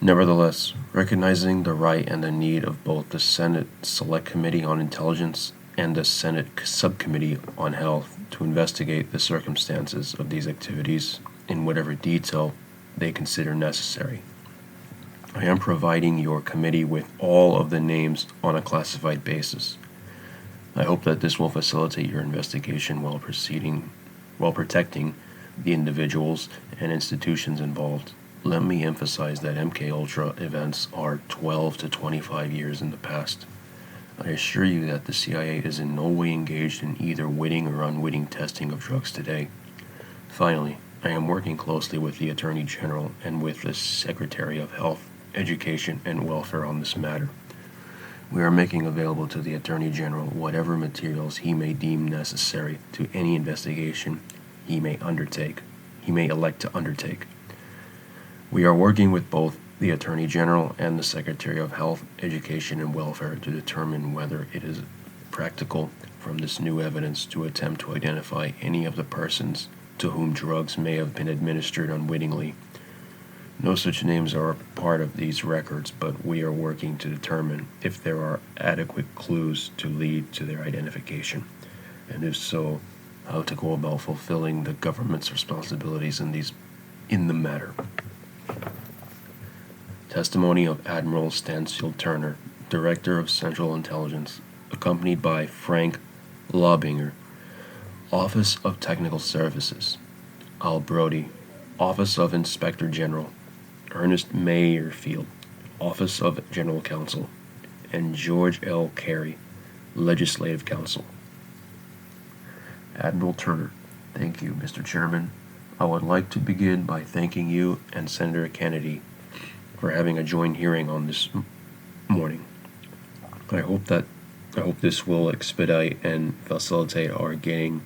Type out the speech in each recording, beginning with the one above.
Nevertheless, recognizing the right and the need of both the Senate Select Committee on Intelligence and the Senate Subcommittee on Health to investigate the circumstances of these activities in whatever detail they consider necessary, I am providing your committee with all of the names on a classified basis. I hope that this will facilitate your investigation while protecting the individuals and institutions involved. Let me emphasize that MKUltra events are 12 to 25 years in the past. I assure you that the CIA is in no way engaged in either witting or unwitting testing of drugs today. Finally, I am working closely with the Attorney General and with the Secretary of Health, Education, and Welfare on this matter. We are making available to the Attorney General whatever materials he may deem necessary to any investigation he may elect to undertake. We are working with both the Attorney General and the Secretary of Health, Education, and Welfare to determine whether it is practical from this new evidence to attempt to identify any of the persons to whom drugs may have been administered unwittingly. No such names are a part of these records, but we are working to determine if there are adequate clues to lead to their identification, and if so, how to go about fulfilling the government's responsibilities in the matter. Testimony of Admiral Stansfield Turner, Director of Central Intelligence, accompanied by Frank Lobinger, Office of Technical Services, Al Brody, Office of Inspector General, Ernest Mayerfield, Office of General Counsel, and George L. Carey, Legislative Counsel. Admiral Turner: Thank you, Mr. Chairman. I would like to begin by thanking you and Senator Kennedy for having a joint hearing on this morning. I hope this will expedite and facilitate our getting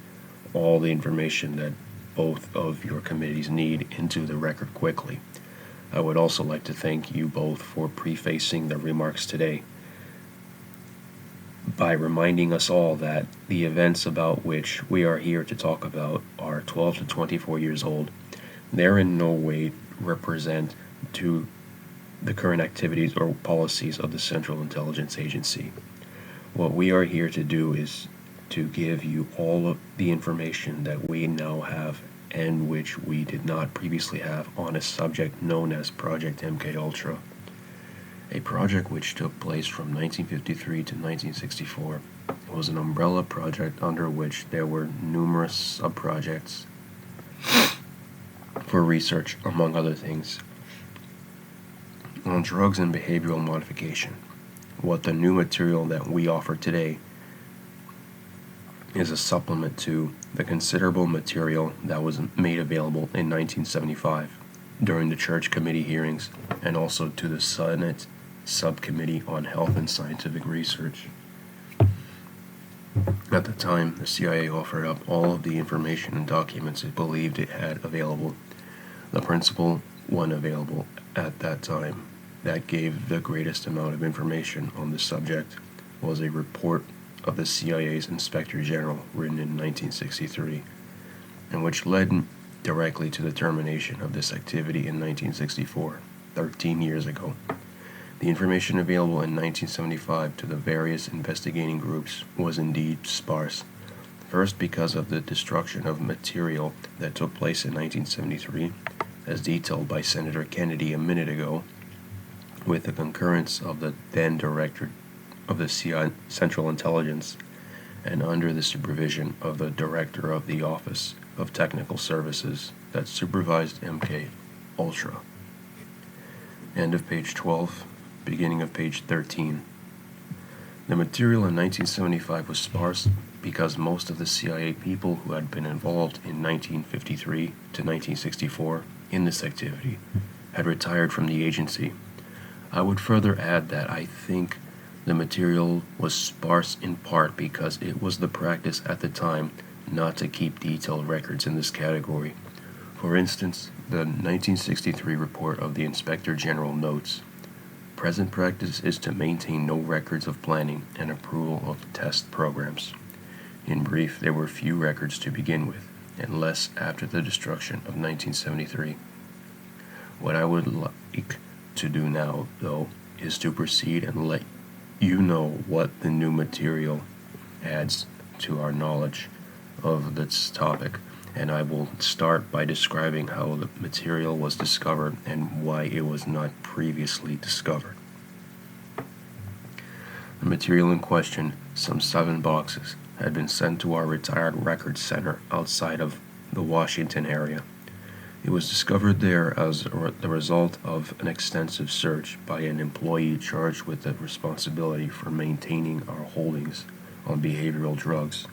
all the information that both of your committees need into the record quickly. I would also like to thank you both for prefacing the remarks today by reminding us all that the events about which we are here to talk about are 12 to 24 years old. They're in no way represent to the current activities or policies of the Central Intelligence Agency. What we are here to do is to give you all of the information that we now have and which we did not previously have on a subject known as Project MKUltra, a project which took place from 1953 to 1964. It was an umbrella project under which there were numerous sub-projects for research, among other things, on drugs and behavioral modification. What the new material that we offer today is a supplement to the considerable material that was made available in 1975 during the Church Committee hearings, and also to the Senate Subcommittee on Health and Scientific Research. At the time, the CIA offered up all of the information and documents it believed it had available. The principal one available at that time that gave the greatest amount of information on the subject was a report of the CIA's Inspector General written in 1963, and which led directly to the termination of this activity in 1964, 13 years ago. The information available in 1975 to the various investigating groups was indeed sparse. First, because of the destruction of material that took place in 1973, as detailed by Senator Kennedy a minute ago, with the concurrence of the then Director of the CIA Central Intelligence and under the supervision of the Director of the Office of Technical Services that supervised MKUltra. End of page 12, beginning of page 13. The material in 1975 was sparse because most of the CIA people who had been involved in 1953 to 1964 in this activity had retired from the agency. I would further add that I think the material was sparse in part because it was the practice at the time not to keep detailed records in this category. For instance, the 1963 report of the Inspector General notes, "Present practice is to maintain no records of planning and approval of test programs." In brief, there were few records to begin with, and less after the destruction of 1973. What I would like to do now, though, is to proceed and let you know what the new material adds to our knowledge of this topic. And I will start by describing how the material was discovered and why it was not previously discovered. The material in question, some 7 boxes, had been sent to our retired records center outside of the Washington area. It was discovered there as the result of an extensive search by an employee charged with the responsibility for maintaining our holdings on behavioral drugs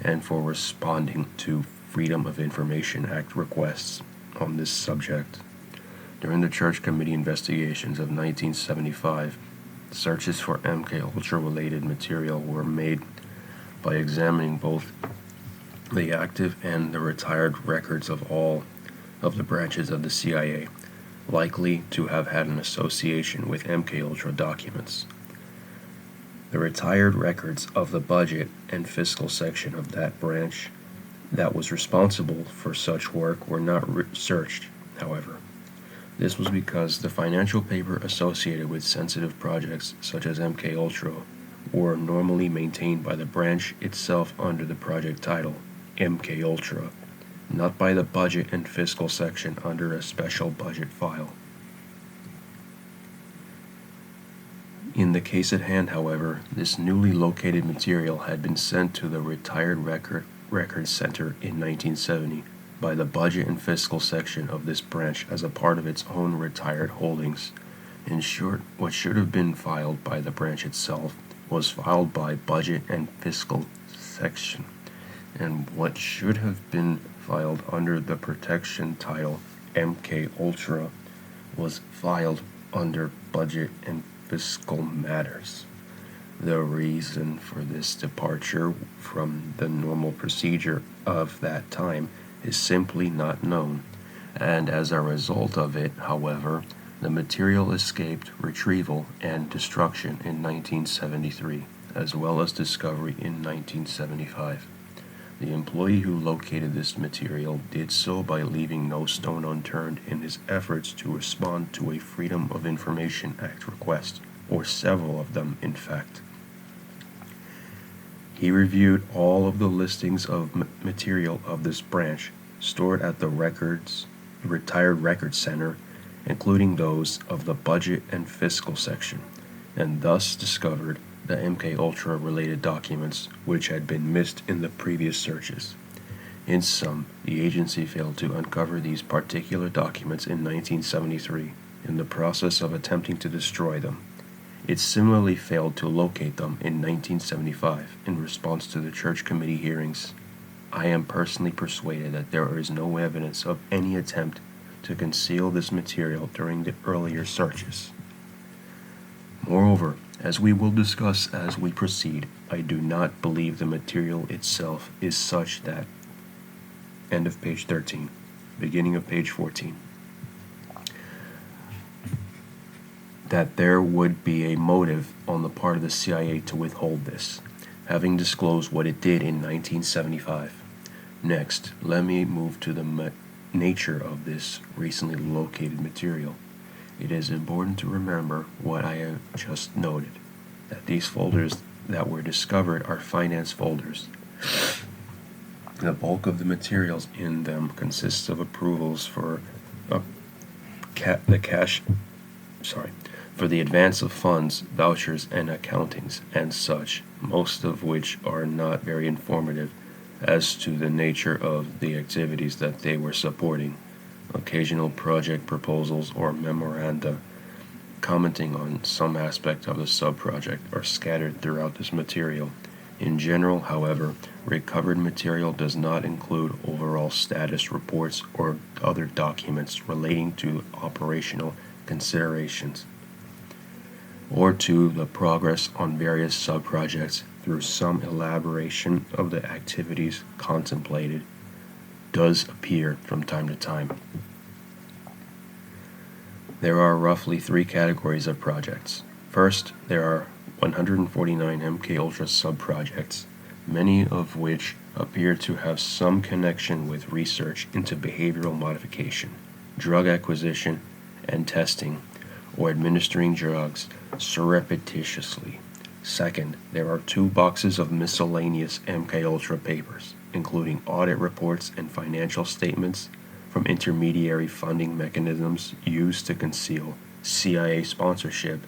and for responding to Freedom of Information Act requests on this subject. During the Church Committee investigations of 1975, searches for MKUltra related material were made by examining both the active and the retired records of all of the branches of the CIA, likely to have had an association with MKUltra documents. The retired records of the budget and fiscal section of that branch that was responsible for such work were not searched, however. This was because the financial paper associated with sensitive projects such as MKUltra were normally maintained by the branch itself under the project title, MKUltra, not by the budget and fiscal section under a special budget file. In the case at hand, however, this newly located material had been sent to the retired records center in 1970 by the budget and fiscal section of this branch as a part of its own retired holdings. In short, what should have been filed by the branch itself was filed by budget and fiscal section, and what should have been filed under the protection title MKUltra was filed under budget and fiscal matters. The reason for this departure from the normal procedure of that time is simply not known, and as a result of it, however, the material escaped retrieval and destruction in 1973, as well as discovery in 1975. The employee who located this material did so by leaving no stone unturned in his efforts to respond to a Freedom of Information Act request, or several of them, in fact. He reviewed all of the listings of material of this branch stored at the retired records center, including those of the budget and fiscal section, and thus discovered the MKUltra related documents which had been missed in the previous searches. In sum, the agency failed to uncover these particular documents in 1973 in the process of attempting to destroy them. It similarly failed to locate them in 1975 in response to the Church Committee hearings. I am personally persuaded that there is no evidence of any attempt to conceal this material during the earlier searches. Moreover, as we will discuss as we proceed, I do not believe the material itself is such that, end of page 13, beginning of page 14, that there would be a motive on the part of the CIA to withhold this, having disclosed what it did in 1975. Next, let me move to the nature of this recently located material. It is important to remember what I have just noted, that these folders that were discovered are finance folders. The bulk of the materials in them consists of approvals for for the advance of funds, vouchers, and accountings, and such, most of which are not very informative as to the nature of the activities that they were supporting. Occasional project proposals or memoranda commenting on some aspect of the sub-project are scattered throughout this material. In general, however, recovered material does not include overall status reports or other documents relating to operational considerations or to the progress on various sub-projects through some elaboration of the activities contemplated does appear from time to time. There are roughly 3 categories of projects. First, there are 149 MKUltra sub-projects, many of which appear to have some connection with research into behavioral modification, drug acquisition and testing, or administering drugs surreptitiously. Second, there are 2 boxes of miscellaneous MKUltra papers, including audit reports and financial statements from intermediary funding mechanisms used to conceal CIA sponsorship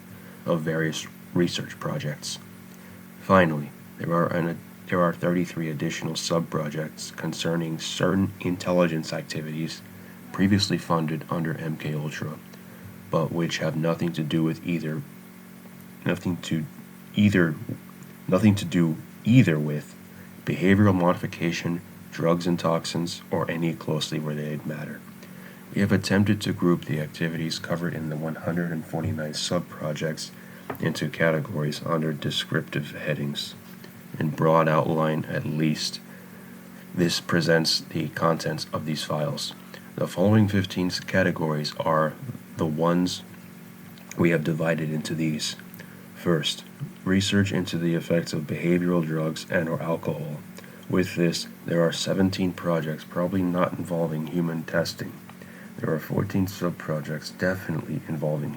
of various research projects. Finally, there are 33 additional sub-projects concerning certain intelligence activities previously funded under MKUltra, but which have nothing to do either with behavioral modification, drugs and toxins, or any closely related matter. We have attempted to group the activities covered in the 149 sub-projects into categories under descriptive headings. In broad outline, at least, this presents the contents of these files. The following 15 categories are the ones we have divided into these. First, research into the effects of behavioral drugs and/or alcohol. With this, there are 17 projects probably not involving human testing. There are 14 sub-projects definitely involving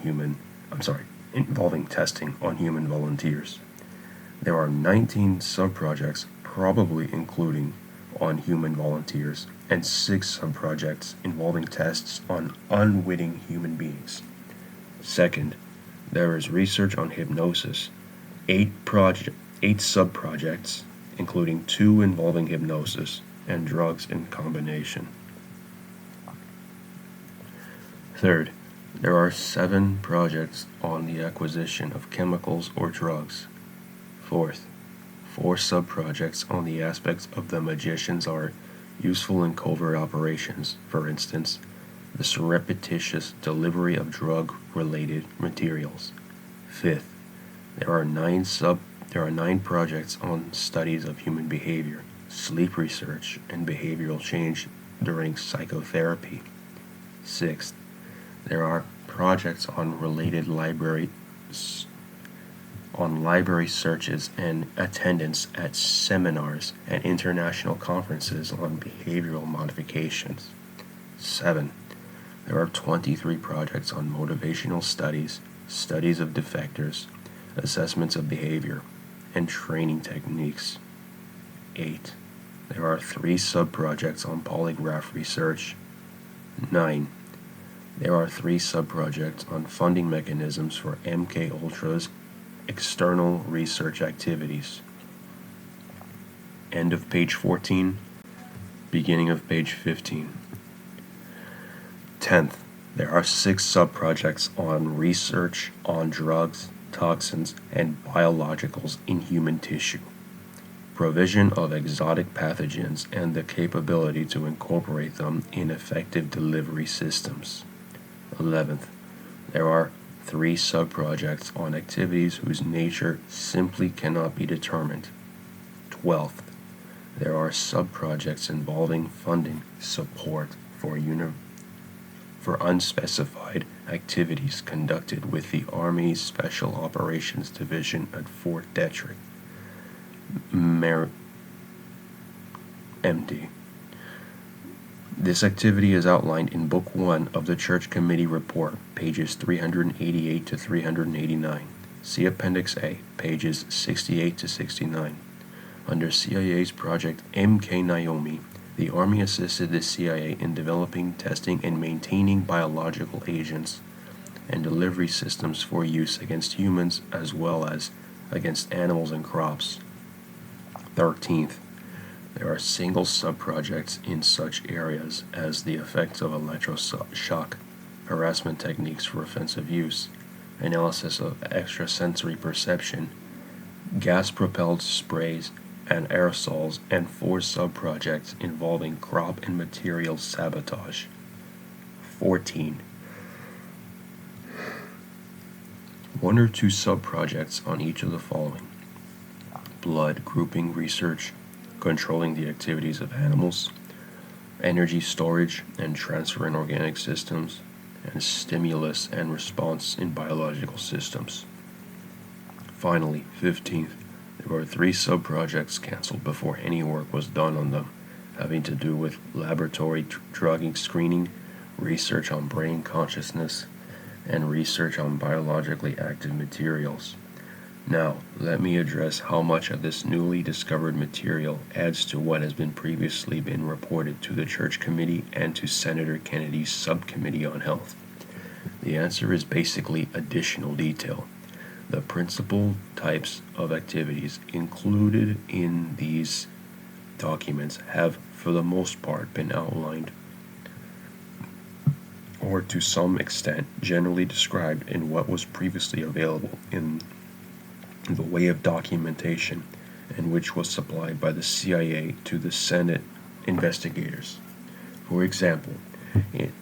testing on human volunteers. There are 19 sub-projects probably including on human volunteers, and 6 sub-projects involving tests on unwitting human beings. Second, there is research on hypnosis, 8 sub-projects, including 2 involving hypnosis and drugs in combination. Third, there are 7 projects on the acquisition of chemicals or drugs. Fourth, 4 sub-projects on the aspects of the magician's art useful in covert operations, for instance, the surreptitious delivery of drug-related materials. Fifth, there are 9 projects on studies of human behavior, sleep research, and behavioral change during psychotherapy. Sixth, there are projects on related library searches and attendance at seminars and international conferences on behavioral modifications. 7. There are 23 projects on motivational studies, studies of defectors, assessments of behavior, and training techniques. 8. There are 3 sub-projects on polygraph research. 9. There are 3 sub-projects on funding mechanisms for MKUltra's external research activities. End of page 14, beginning of page 15. 10th, there are 6 sub-projects on research on drugs, toxins, and biologicals in human tissue, provision of exotic pathogens, and the capability to incorporate them in effective delivery systems. 11th, there are 3 sub-projects on activities whose nature simply cannot be determined. 12th, there are sub-projects involving funding support for unspecified activities conducted with the Army's Special Operations Division at Fort Detrick, MD. This activity is outlined in Book 1 of the Church Committee Report, pages 388 to 389. See Appendix A, pages 68 to 69. Under CIA's project MK Naomi, the Army assisted the CIA in developing, testing, and maintaining biological agents and delivery systems for use against humans as well as against animals and crops. 13th, there are single sub-projects in such areas as the effects of electroshock, harassment techniques for offensive use, analysis of extrasensory perception, gas-propelled sprays, and aerosols, and 4 sub-projects involving crop and material sabotage. 14. 1 or 2 sub-projects on each of the following: blood grouping research, controlling the activities of animals, energy storage and transfer in organic systems, and stimulus and response in biological systems. Finally, 15th, there were 3 sub-projects canceled before any work was done on them, having to do with laboratory drugging screening, research on brain consciousness, and research on biologically active materials. Now, let me address how much of this newly discovered material adds to what has previously been reported to the Church Committee and to Senator Kennedy's Subcommittee on Health. The answer is basically additional detail. The principal types of activities included in these documents have, for the most part, been outlined or to some extent generally described in what was previously available in the way of documentation and which was supplied by the CIA to the Senate investigators. For example,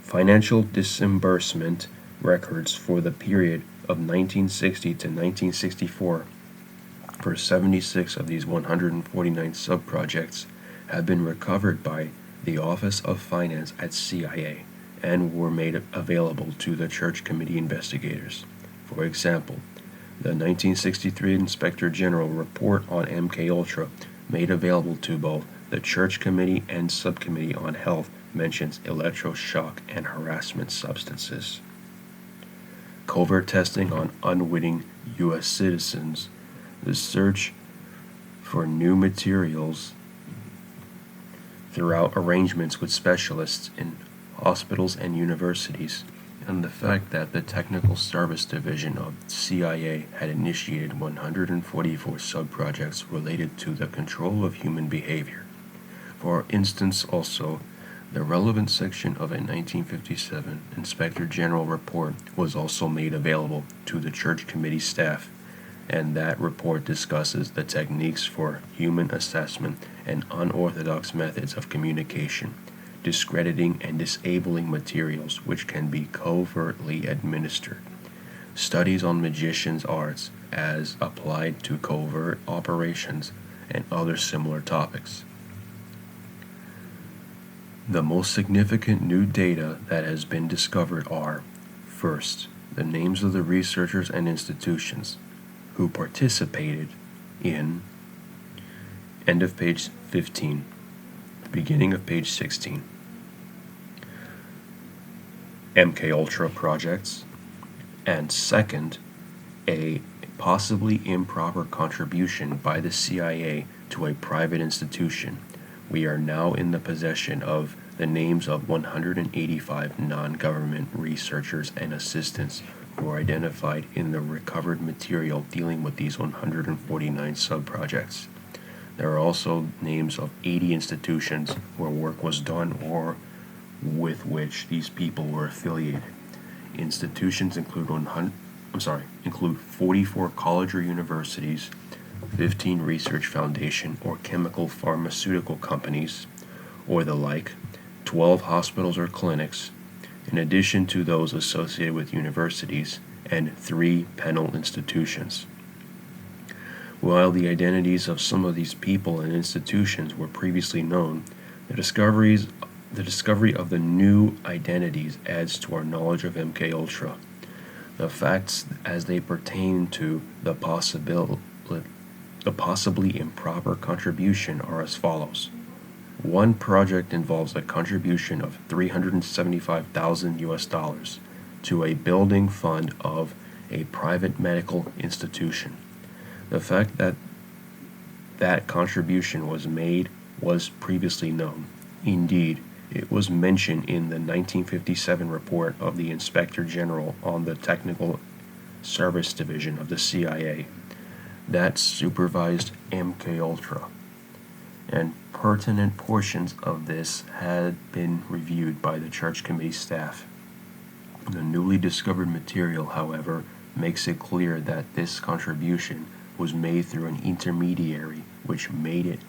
financial disbursement records for the period of 1960 to 1964 for 76 of these 149 subprojects have been recovered by the Office of Finance at CIA and were made available to the Church Committee investigators. For example, the 1963 Inspector General report on MKULTRA, made available to both the Church Committee and Subcommittee on Health, mentions electroshock and harassment substances. Covert testing on unwitting U.S. citizens, the search for new materials throughout arrangements with specialists in hospitals and universities, and the fact that the Technical Service Division of CIA had initiated 144 subprojects related to the control of human behavior. For instance, also, the relevant section of a 1957 Inspector General report was also made available to the Church Committee staff, and that report discusses the techniques for human assessment and unorthodox methods of communication, discrediting and disabling materials which can be covertly administered, studies on magicians' arts as applied to covert operations, and other similar topics. The most significant new data that has been discovered are, first, the names of the researchers and institutions who participated in, end of page 15, beginning of page 16, MKUltra projects, and second, a possibly improper contribution by the CIA to a private institution. We are now in the possession of the names of 185 non-government researchers and assistants who were identified in the recovered material dealing with these 149 subprojects. There are also names of 80 institutions where work was done or with which these people were affiliated. Institutions include 44 college or universities, 15 research foundation or chemical pharmaceutical companies, or the like, 12 hospitals or clinics, in addition to those associated with universities, and 3 penal institutions. While the identities of some of these people and institutions were previously known, the discovery of the new identities adds to our knowledge of MKUltra. The facts as they pertain to the possibly improper contribution are as follows. One project involves a contribution of $375,000 to a building fund of a private medical institution. The fact that that contribution was made was previously known. Indeed, it was mentioned in the 1957 report of the Inspector General on the Technical Service Division of the CIA that supervised MKUltra, and pertinent portions of this had been reviewed by the Church Committee staff. The newly discovered material, however, makes it clear that this contribution was made through an intermediary, which made it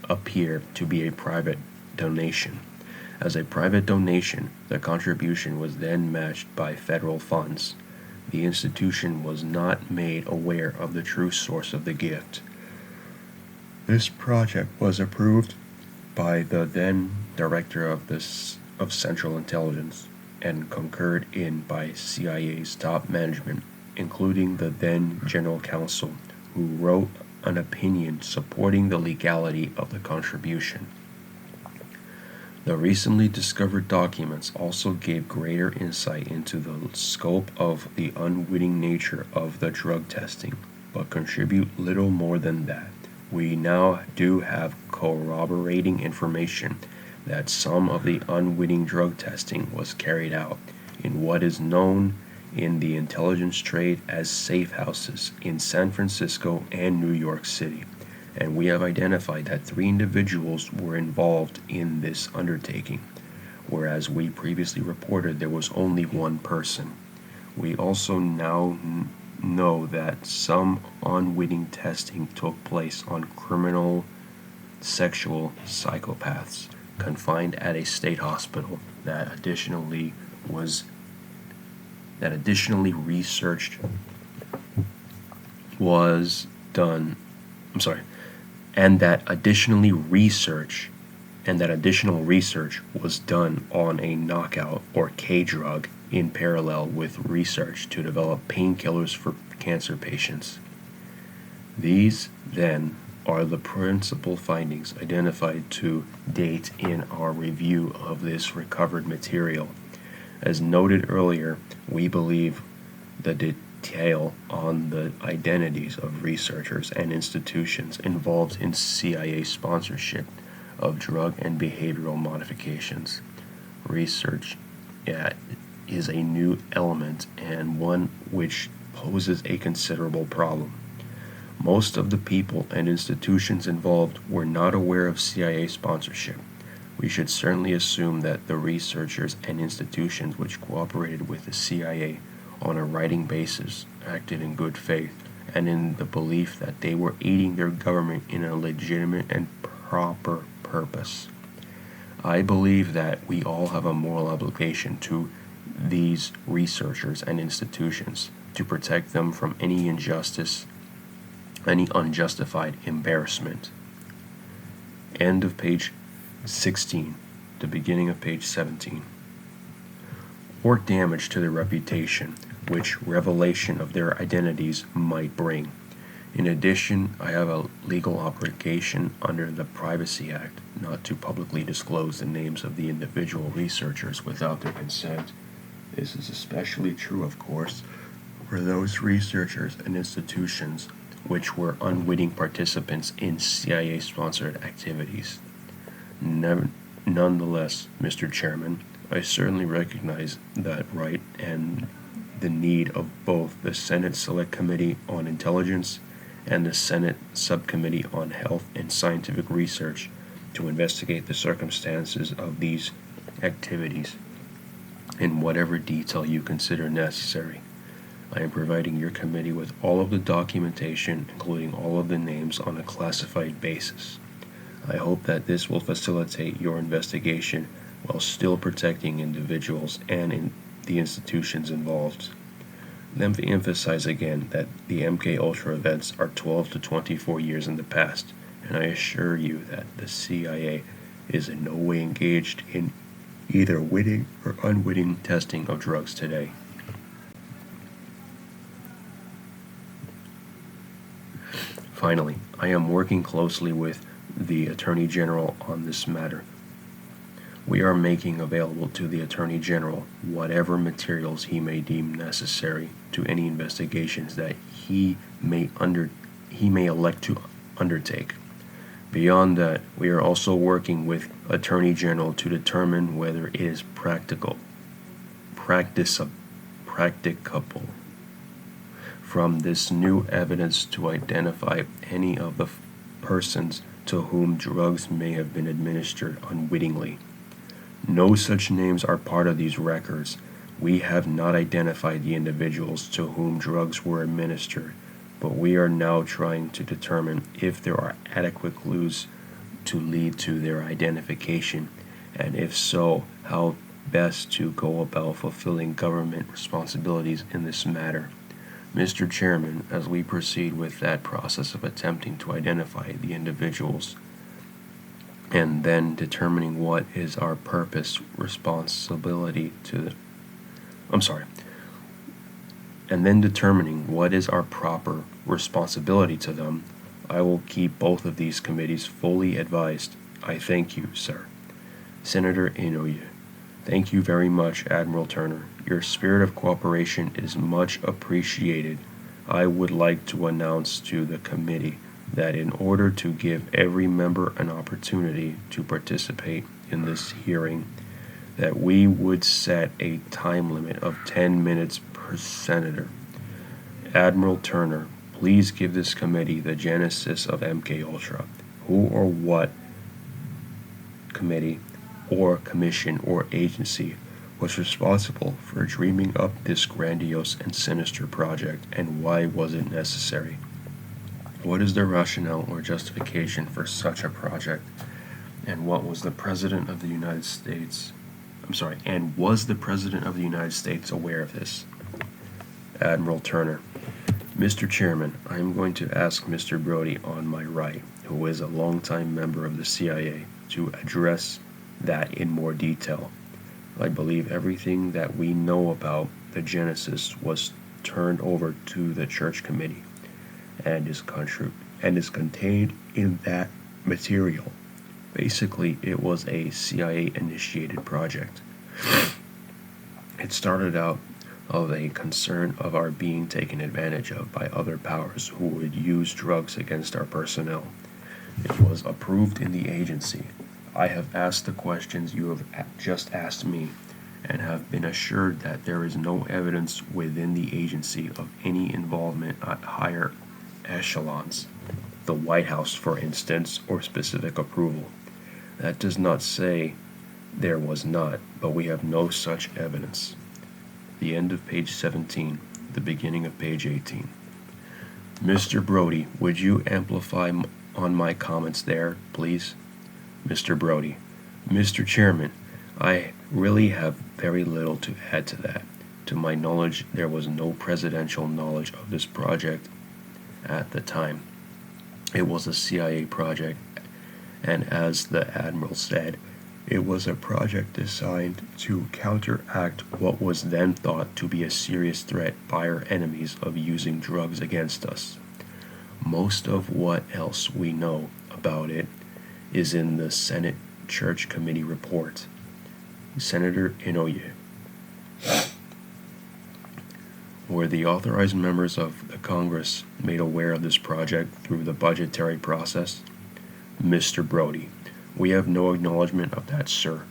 appear to be a private donation. As a private donation, the contribution was then matched by federal funds. The institution was not made aware of the true source of the gift. This project was approved by the then Director of Central Intelligence and concurred in by CIA's top management, including the then General Counsel, who wrote an opinion supporting the legality of the contribution. The recently discovered documents also gave greater insight into the scope of the unwitting nature of the drug testing, but contribute little more than that. We now do have corroborating information that some of the unwitting drug testing was carried out in what is known in the intelligence trade as safe houses in San Francisco and New York City, and we have identified that 3 individuals were involved in this undertaking, whereas we previously reported there was only 1 person. We also now know that some unwitting testing took place on criminal sexual psychopaths confined at a state hospital that additionally research was done. And that additional research was done on a knockout or K drug in parallel with research to develop painkillers for cancer patients. These, then, are the principal findings identified to date in our review of this recovered material. As noted earlier, we believe the detail on the identities of researchers and institutions involved in CIA sponsorship of drug and behavioral modifications research is a new element and one which poses a considerable problem. Most of the people and institutions involved were not aware of CIA sponsorship. We should certainly assume that the researchers and institutions which cooperated with the CIA on a writing basis acted in good faith and in the belief that they were aiding their government in a legitimate and proper purpose. I believe that we all have a moral obligation to these researchers and institutions to protect them from any injustice, any unjustified embarrassment. End of page 16, the beginning of page 17. Or damage to their reputation, which revelation of their identities might bring. In addition, I have a legal obligation under the Privacy Act not to publicly disclose the names of the individual researchers without their consent. This is especially true, of course, for those researchers and institutions which were unwitting participants in CIA-sponsored activities. Nonetheless, Mr. Chairman, I certainly recognize that right and the need of both the Senate Select Committee on Intelligence and the Senate Subcommittee on Health and Scientific Research to investigate the circumstances of these activities in whatever detail you consider necessary. I am providing your committee with all of the documentation, including all of the names, on a classified basis. I hope that this will facilitate your investigation while still protecting individuals and the institutions involved. Let me emphasize again that the MKUltra events are 12 to 24 years in the past, and I assure you that the CIA is in no way engaged in either witting or unwitting testing of drugs today. Finally, I am working closely with the Attorney General on this matter. We are making available to the Attorney General whatever materials he may deem necessary to any investigations that he may elect to undertake. Beyond that, we are also working with Attorney General to determine whether it is practicable from this new evidence to identify any of the persons to whom drugs may have been administered unwittingly. No such names are part of these records. We have not identified the individuals to whom drugs were administered, but we are now trying to determine if there are adequate clues to lead to their identification, and if so, how best to go about fulfilling government responsibilities in this matter. Mr. Chairman, as we proceed with that process of attempting to identify the individuals and then determining what is our proper responsibility to them, I will keep both of these committees fully advised. I thank you, sir. Senator Inouye. Thank you very much, Admiral Turner. Your spirit of cooperation is much appreciated. I would like to announce to the committee that in order to give every member an opportunity to participate in this hearing, that we would set a time limit of 10 minutes per senator. Admiral Turner, please give this committee the genesis of MKUltra. Who or what committee or commission or agency was responsible for dreaming up this grandiose and sinister project, and why was it necessary? What is the rationale or justification for such a project, and what was the President of the United States, and was the President of the United States aware of this? Admiral Turner. Mr. Chairman, I am going to ask Mr. Brody on my right, who is a longtime member of the CIA, to address that in more detail. I believe everything that we know about the Genesis was turned over to the Church Committee and is contained in that material. Basically, it was a CIA-initiated project. It started out of a concern of our being taken advantage of by other powers who would use drugs against our personnel. It was approved in the agency. I have asked the questions you have just asked me, and have been assured that there is no evidence within the agency of any involvement at higher echelons, the White House, for instance, or specific approval. That does not say there was not, but we have no such evidence. The end of page 17, the beginning of page 18. Mr. Brody, would you amplify on my comments there, please? Mr. Brody. Mr. Chairman, I really have very little to add to that. To my knowledge, there was no presidential knowledge of this project at the time. It was a CIA project, and as the Admiral said, it was a project designed to counteract what was then thought to be a serious threat by our enemies of using drugs against us. Most of what else we know about it is in the Senate Church Committee report. Senator Inouye. Were the authorized members of the Congress made aware of this project through the budgetary process? Mr. Brody. We have no acknowledgement of that, sir.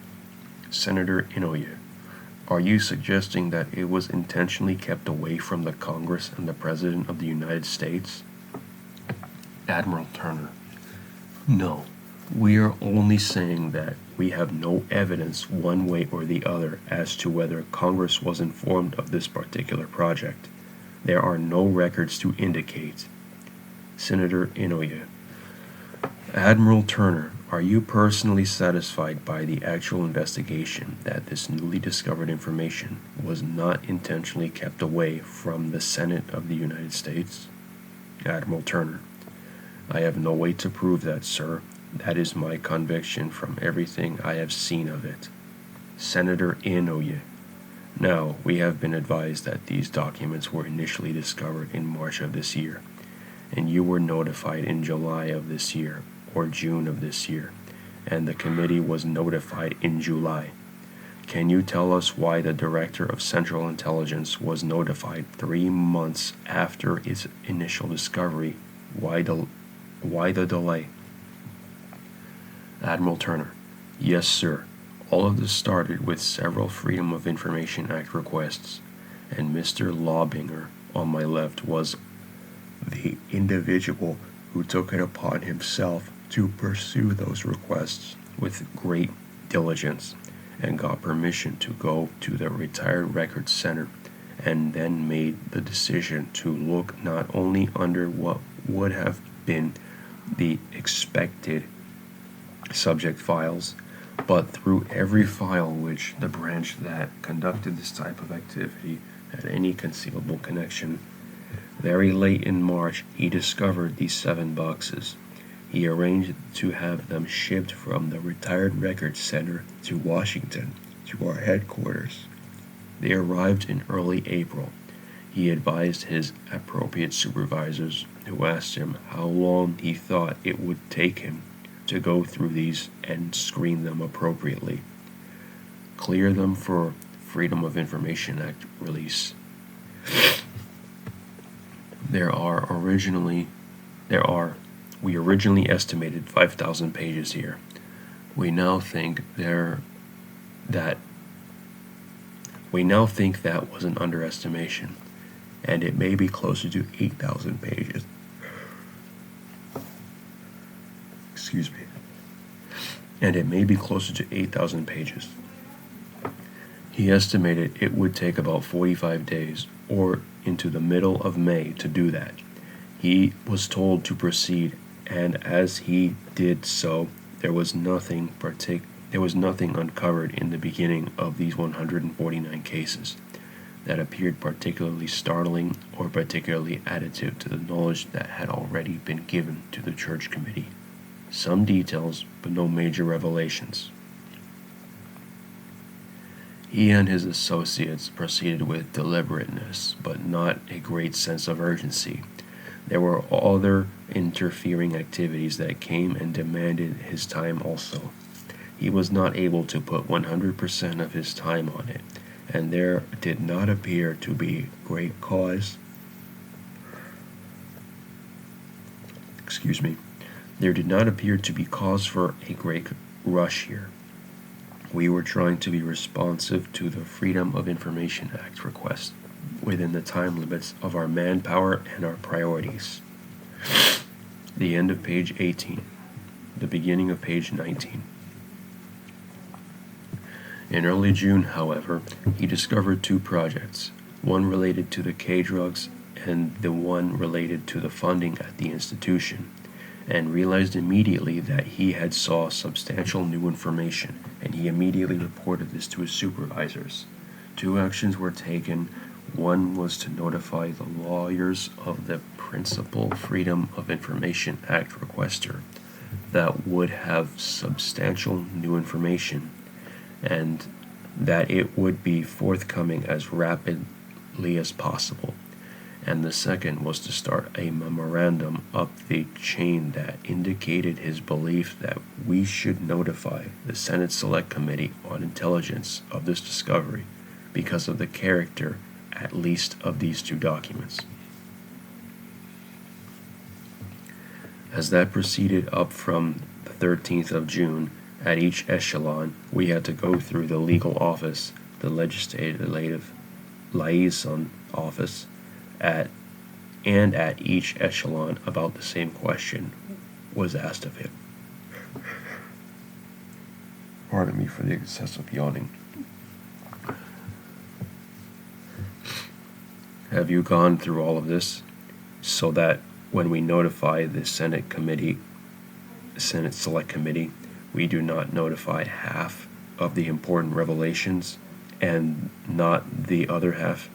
Senator Inouye. Are you suggesting that it was intentionally kept away from the Congress and the President of the United States? Admiral Turner. No. We are only saying that we have no evidence one way or the other as to whether Congress was informed of this particular project. There are no records to indicate. Senator Inouye. Admiral Turner, are you personally satisfied by the actual investigation that this newly discovered information was not intentionally kept away from the Senate of the United States? Admiral Turner. I have no way to prove that, sir. That is my conviction from everything I have seen of it. Senator Inouye. Now, we have been advised that these documents were initially discovered in March of this year, and you were notified in July of this year, or June of this year, and the committee was notified in July. Can you tell us why the Director of Central Intelligence was notified 3 months after its initial discovery? Why the delay? Admiral Turner. Yes, sir. All of this started with several Freedom of Information Act requests, and Mr. Laubinger on my left was the individual who took it upon himself to pursue those requests with great diligence, and got permission to go to the Retired Records Center, and then made the decision to look not only under what would have been the expected subject files, but through every file which the branch that conducted this type of activity had any conceivable connection. Very late in March, he discovered these 7 boxes. He arranged to have them shipped from the Retired Records Center to Washington, to our headquarters. They arrived in early April. He advised his appropriate supervisors, who asked him how long he thought it would take him to go through these and screen them appropriately. Clear them for Freedom of Information Act release. We originally estimated 5,000 pages here. We now think that was an underestimation, and it may be closer to 8,000 pages. Excuse me. And it may be closer to 8,000 pages. He estimated it would take about 45 days or into the middle of May to do that. He was told to proceed, and as he did so, there was nothing uncovered in the beginning of these 149 cases that appeared particularly startling or particularly additive to the knowledge that had already been given to the church committee. Some details, but no major revelations. He and his associates proceeded with deliberateness, but not a great sense of urgency. There were other interfering activities that came and demanded his time also. He was not able to put 100% of his time on it, and there did not appear to be great cause. There did not appear to be cause for a great rush here. We were trying to be responsive to the Freedom of Information Act request within the time limits of our manpower and our priorities. The end of page 18. The beginning of page 19. In early June, however, he discovered two projects, one related to the K-drugs and the one related to the funding at the institution, and realized immediately that he had saw substantial new information, and he immediately reported this to his supervisors. Two actions were taken. One was to notify the lawyers of the principal Freedom of Information Act requester that would have substantial new information, and that it would be forthcoming as rapidly as possible. And the second was to start a memorandum up the chain that indicated his belief that we should notify the Senate Select Committee on Intelligence of this discovery because of the character, at least, of these two documents. As that proceeded up from the 13th of June, at each echelon, we had to go through the legal office, the legislative liaison office, at each echelon about the same question was asked of him. Pardon me for the excessive yawning. Have you gone through all of this so that when we notify the Senate Select Committee, we do not notify half of the important revelations and not the other half?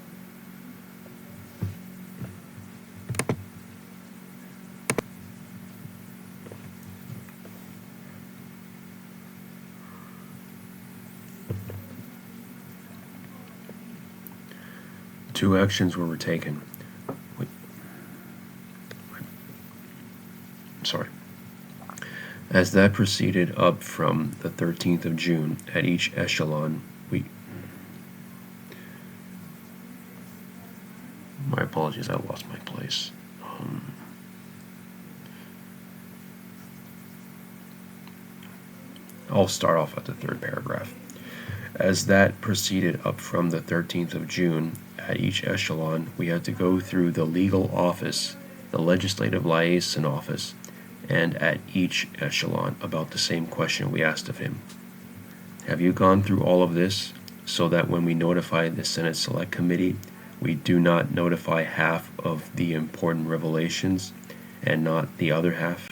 Two actions were taken. As that proceeded up from the 13th of June, at each echelon, my apologies, I lost my place. I'll start off at the third paragraph. As that proceeded up from the 13th of June, at each echelon, we had to go through the legal office, the legislative liaison office, and at each echelon about the same question we asked of him. Have you gone through all of this so that when we notify the Senate Select Committee, we do not notify half of the important revelations and not the other half?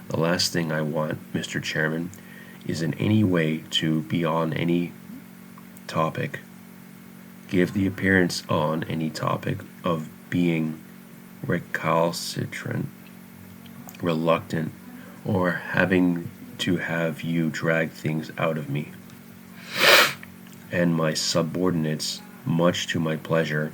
The last thing I want, Mr. Chairman, is in any way to be on any topic, give the appearance on any topic of being recalcitrant, reluctant, or having to have you drag things out of me. And my subordinates, much to my pleasure,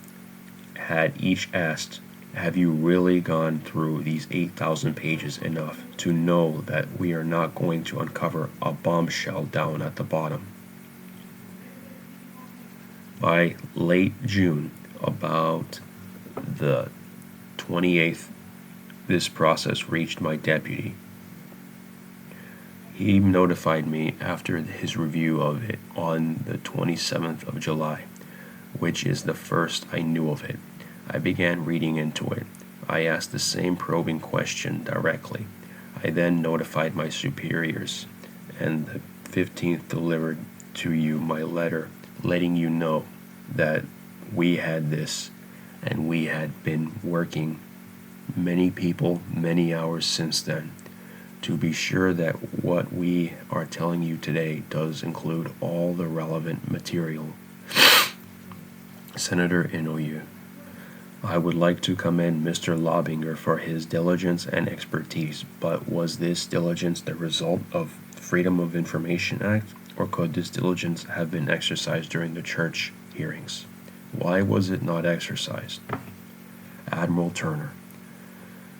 had each asked Have you really gone through these 8,000 pages enough to know that we are not going to uncover a bombshell down at the bottom? By late June, about the 28th, this process reached my deputy. He notified me after his review of it on the 27th of July, which is the first I knew of it. I began reading into it. I asked the same probing question directly. I then notified my superiors, and the 15th delivered to you my letter letting you know that we had this and we had been working many people many hours since then to be sure that what we are telling you today does include all the relevant material. Senator Inouye, I would like to commend Mr. Lobinger for his diligence and expertise, but was this diligence the result of the Freedom of Information Act, or could this diligence have been exercised during the church hearings? Why was it not exercised? Admiral Turner,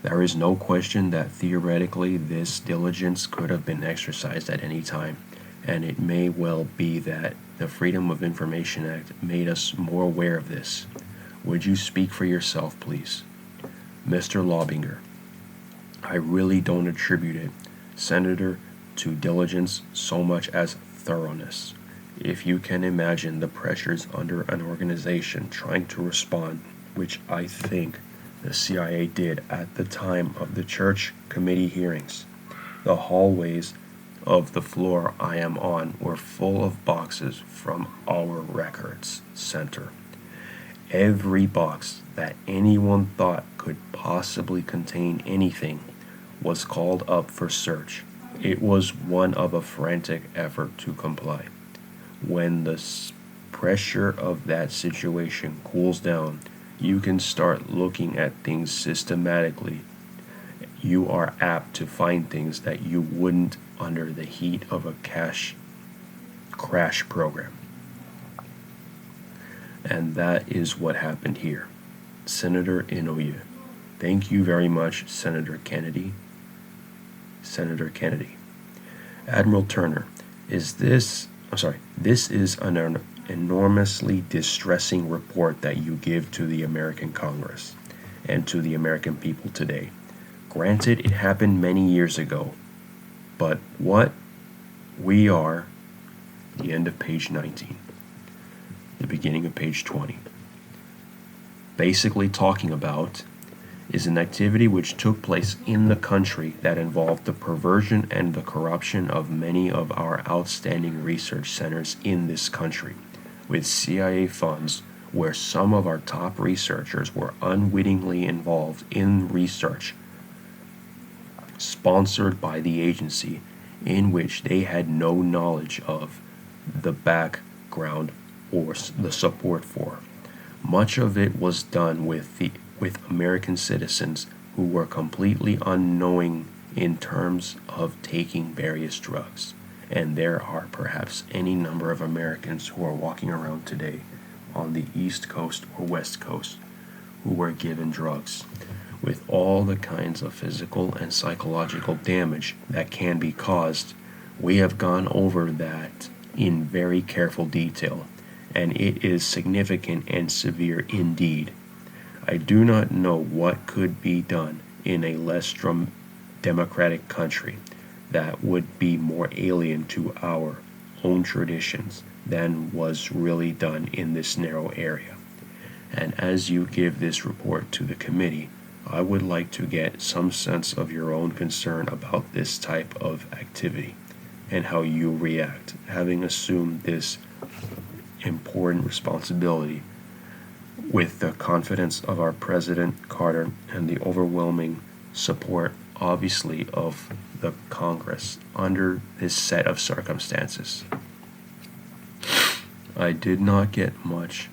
there is no question that theoretically this diligence could have been exercised at any time, and it may well be that the Freedom of Information Act made us more aware of this. Would you speak for yourself, please? Mr. Lobinger, I really don't attribute it, Senator, to diligence so much as thoroughness. If you can imagine the pressures under an organization trying to respond, which I think the CIA did at the time of the church committee hearings, the hallways of the floor I am on were full of boxes from our records center. Every box that anyone thought could possibly contain anything was called up for search. It was one of a frantic effort to comply. When the pressure of that situation cools down, you can start looking at things systematically. You are apt to find things that you wouldn't under the heat of a crash program. And that is what happened here. Senator Inouye. Thank you very much, Senator Kennedy. Senator Kennedy. Admiral Turner, this is an enormously distressing report that you give to the American Congress and to the American people today. Granted, it happened many years ago, but what we are, the end of page 19, the beginning of page 20, basically talking about is an activity which took place in the country that involved the perversion and the corruption of many of our outstanding research centers in this country, with CIA funds where some of our top researchers were unwittingly involved in research sponsored by the agency in which they had no knowledge of the background or the support for. Much of it was done with American citizens who were completely unknowing in terms of taking various drugs. And there are perhaps any number of Americans who are walking around today on the East Coast or West Coast who were given drugs, with all the kinds of physical and psychological damage that can be caused. We have gone over that in very careful detail, and it is significant and severe indeed. I do not know what could be done in a less democratic country that would be more alien to our own traditions than was really done in this narrow area. And as you give this report to the committee, I would like to get some sense of your own concern about this type of activity and how you react, having assumed this important responsibility with the confidence of our President Carter and the overwhelming support, obviously, of the Congress under this set of circumstances. I did not get much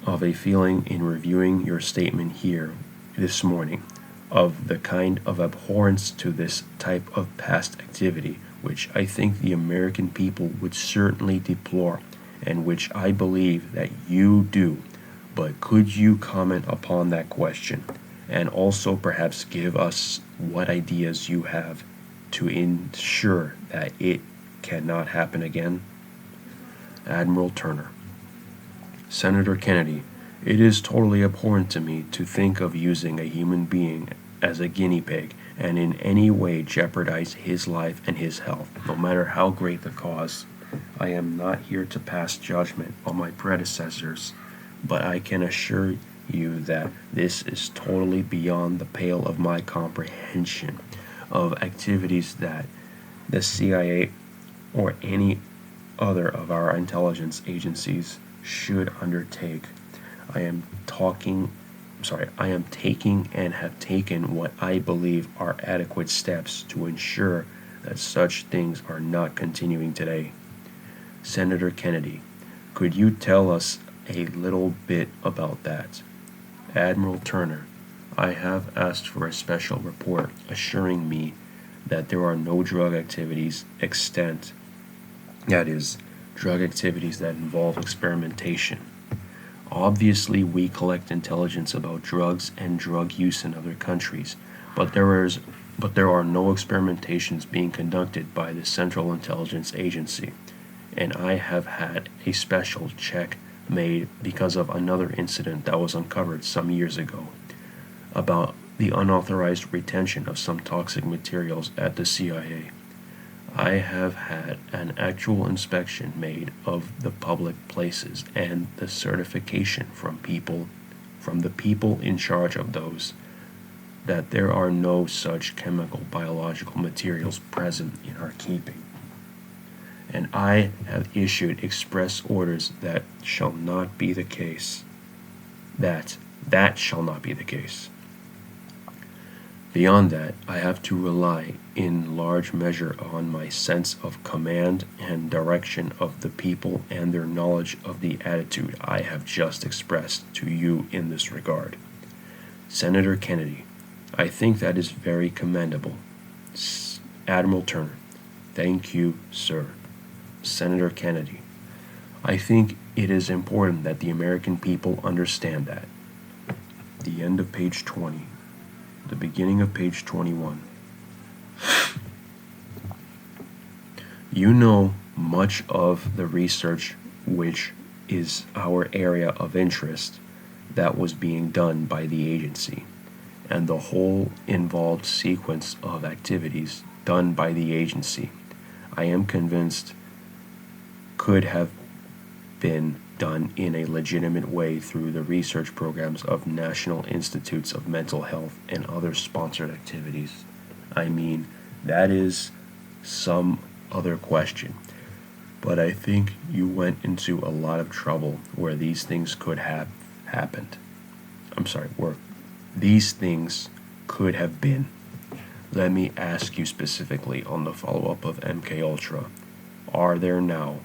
of a feeling in reviewing your statement here this morning of the kind of abhorrence to this type of past activity which I think the American people would certainly deplore, and which I believe that you do, But could you comment upon that question and also perhaps give us what ideas you have to ensure that it cannot happen again? Admiral Turner. Senator Kennedy, it is totally abhorrent to me to think of using a human being as a guinea pig and in any way jeopardize his life and his health, no matter how great the cause. I am not here to pass judgment on my predecessors, but I can assure you that this is totally beyond the pale of my comprehension of activities that the CIA or any other of our intelligence agencies should undertake. I am taking and have taken what I believe are adequate steps to ensure that such things are not continuing today. Senator Kennedy, could you tell us a little bit about that? Admiral Turner, I have asked for a special report assuring me that there are no drug activities extant, that is, drug activities that involve experimentation. Obviously, we collect intelligence about drugs and drug use in other countries, but there are no experimentations being conducted by the Central Intelligence Agency, and I have had a special check made because of another incident that was uncovered some years ago about the unauthorized retention of some toxic materials at the CIA. I have had an actual inspection made of the public places and the certification from the people in charge of those, that there are no such chemical biological materials present in our keeping. And I have issued express orders that shall not be the case. That shall not be the case. Beyond that, I have to rely in large measure on my sense of command and direction of the people and their knowledge of the attitude I have just expressed to you in this regard. Senator Kennedy, I think that is very commendable. Admiral Turner, thank you, sir. Senator Kennedy, I think it is important that the American people understand that. The end of page 20. The beginning of page 21. You know much of the research which is our area of interest that was being done by the agency, and the whole involved sequence of activities done by the agency, I am convinced could have been done in a legitimate way through the research programs of National Institutes of Mental Health and other sponsored activities. I mean, that is some other question. But I think you went into a lot of trouble where these things could have happened. Where these things could have been. Let me ask you specifically on the follow-up of MKUltra. Are there now?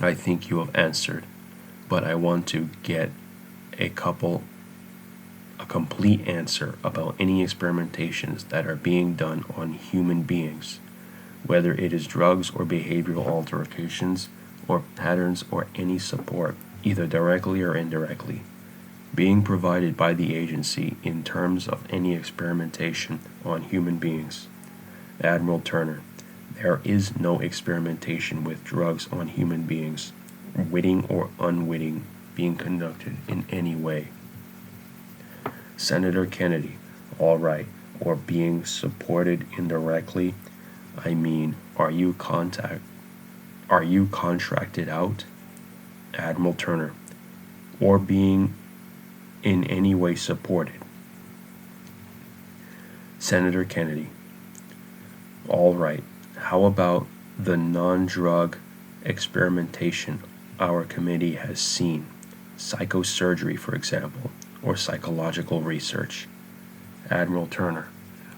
I think you have answered, but I want to get a complete answer about any experimentations that are being done on human beings, whether it is drugs or behavioral alterations or patterns or any support, either directly or indirectly, being provided by the agency in terms of any experimentation on human beings. Admiral Turner, there is no experimentation with drugs on human beings, witting or unwitting, being conducted in any way. Senator Kennedy, all right, or being supported indirectly. I mean, are you contracted out? Admiral Turner, or being in any way supported. Senator Kennedy, all right. How about the non-drug experimentation our committee has seen, psychosurgery, for example, or psychological research? Admiral Turner,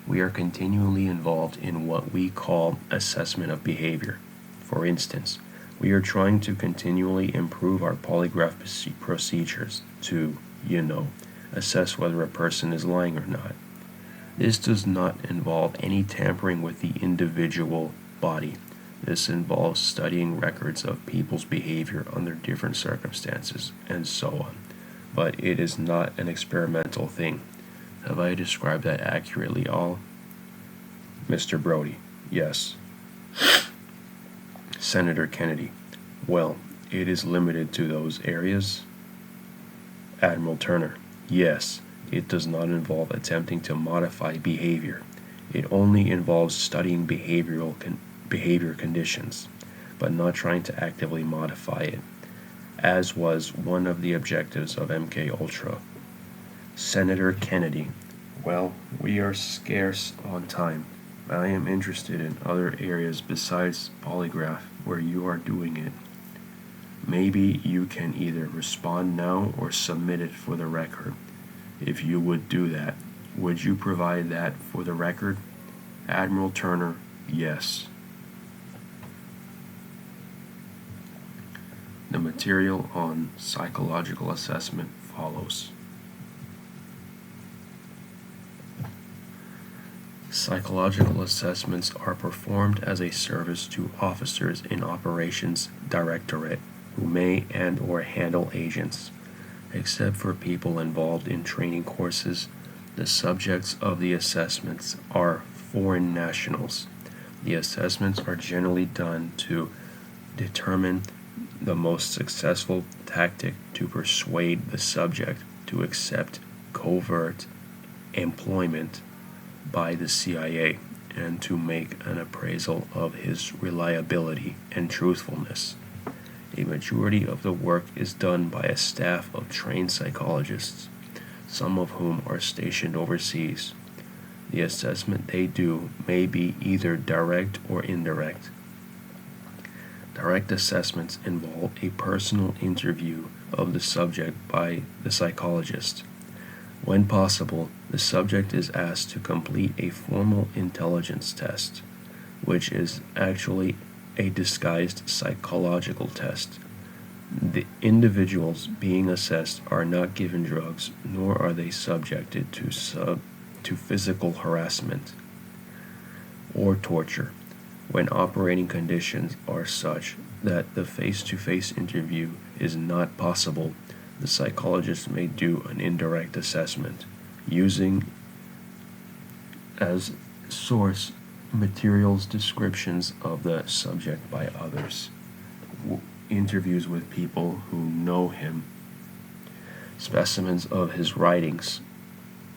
we are continually involved in what we call assessment of behavior. For instance, we are trying to continually improve our polygraph procedures to, assess whether a person is lying or not. This does not involve any tampering with the individual body, This involves studying records of people's behavior under different circumstances, and so on. But it is not an experimental thing. Have I described that accurately, all? Mr. Brody: yes. Senator Kennedy: well, it is limited to those areas. Admiral Turner: yes, it does not involve attempting to modify behavior. It only involves studying behavior conditions, but not trying to actively modify it, as was one of the objectives of MKUltra. Senator Kennedy: well, we are scarce on time. I am interested in other areas besides polygraph where you are doing it. Maybe you can either respond now or submit it for the record. If you would do that, would you provide that for the record? Admiral Turner: yes. The material on psychological assessment follows. Psychological assessments are performed as a service to officers in Operations Directorate who may and/or handle agents. Except for people involved in training courses, the subjects of the assessments are foreign nationals. The assessments are generally done to determine the most successful tactic to persuade the subject to accept covert employment by the CIA and to make an appraisal of his reliability and truthfulness. A majority of the work is done by a staff of trained psychologists, some of whom are stationed overseas. The assessment they do may be either direct or indirect. Direct assessments involve a personal interview of the subject by the psychologist. When possible, the subject is asked to complete a formal intelligence test, which is actually a disguised psychological test. The individuals being assessed are not given drugs, nor are they subjected to physical harassment or torture. When operating conditions are such that the face-to-face interview is not possible, the psychologist may do an indirect assessment, using as source materials descriptions of the subject by others, interviews with people who know him, specimens of his writings,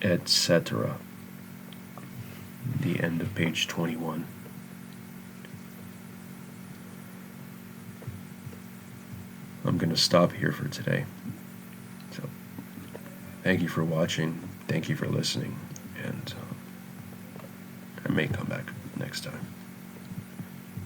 etc. The end of page 21. I'm going to stop here for today. So, thank you for watching, thank you for listening, and I may come back next time.